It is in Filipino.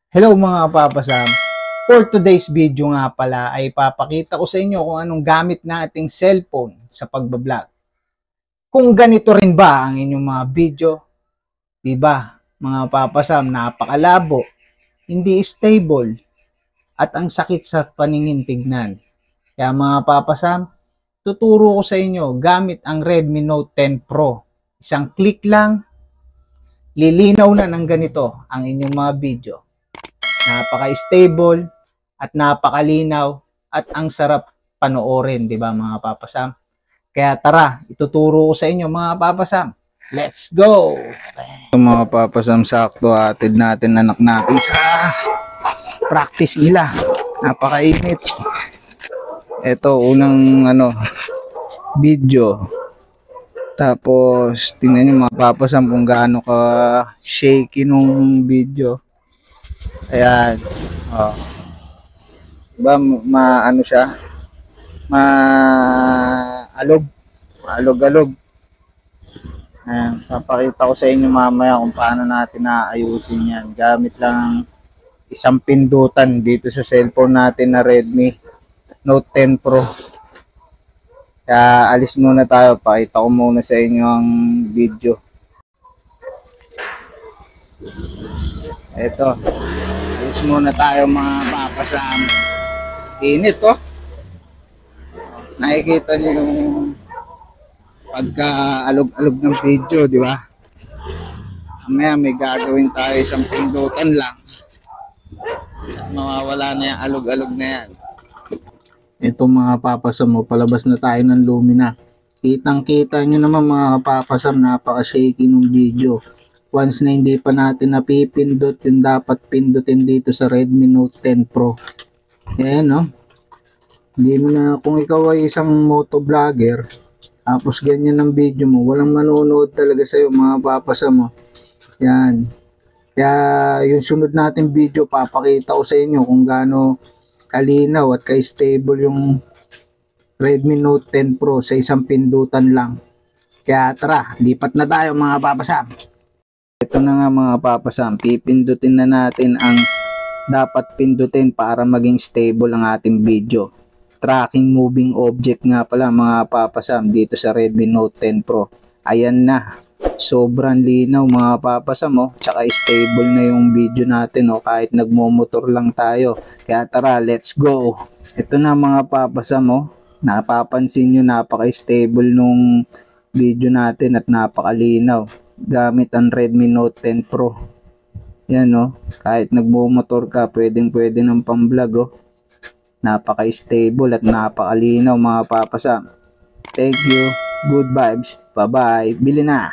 Hello mga papasam. For today's video nga pala ay papakita ko sa inyo kung anong gamit na ating cellphone sa pagbablog. Kung ganito rin ba ang inyong mga video, di ba mga papasam, napakalabo, hindi stable, at ang sakit sa paningin tignan. Kaya mga papasam, tuturo ko sa inyo gamit ang Redmi Note 10 Pro. Isang click lang, lilinaw na ng ganito ang inyong mga video. Napaka-stable at napakalinaw at ang sarap panoorin, di ba mga papasam? Kaya tara, ituturo ko sa inyo mga papasam. Let's go! Mga papasam, sakto atid natin anak natin sa practice nila. Napakainit. Ito, unang video. Tapos, tingnan nyo mga papasam kung gaano ka shaky nung video. Ayan. Oh. Diba, maano siya? Maalog. Maalog-alog. Ayan. Papakita ko sa inyo mamaya kung paano natin naayusin yan. Gamit lang isang pindutan dito sa cellphone natin na Redmi Note 10 Pro. Kaya alis muna tayo. Pakita ko muna sa inyo ang video. Ito. Alis muna tayo mga papasam. Init oh. Nakikita niyo yung pagka-alog-alog ng video, di ba? Mamaya may gagawin tayo isang pindutan lang. Mawawala na yung alog-alog na yan. Ito mga papasam mo, palabas na tayo ng Lumina. Kitang-kita nyo naman mga papasam, napaka-shaky ng video. Once na hindi pa natin napipindot yung dapat pindutin dito sa Redmi Note 10 Pro. Ayan no. Hindi mo na, kung ikaw ay isang motovlogger, tapos ganyan ang video mo, walang manonood talaga sa'yo mga papasa mo. Yan. Kaya yung sunod natin video, papakita ko sa inyo kung gaano kalinaw at ka-stable yung Redmi Note 10 Pro sa isang pindutan lang. Kaya tara, lipat na tayo mga papasa. Ito na nga mga papasam, pipindutin na natin ang dapat pindutin para maging stable ang ating video. Tracking moving object nga pala mga papasam dito sa Redmi Note 10 Pro. Ayan na, sobrang linaw mga papasam oh. Tsaka stable na yung video natin oh, kahit nagmomotor lang tayo. Kaya tara, let's go. Ito na mga papasam oh. Napapansin nyo napaka-stable nung video natin at napakalinaw. Gamit ang Redmi Note 10 Pro. Yan no, kahit nagmo-motor ka, pwedeng-pwede ng pang-vlog oh. Napaka-stable at napakalinaw mga papasa. Thank you, good vibes, bye-bye, bili na!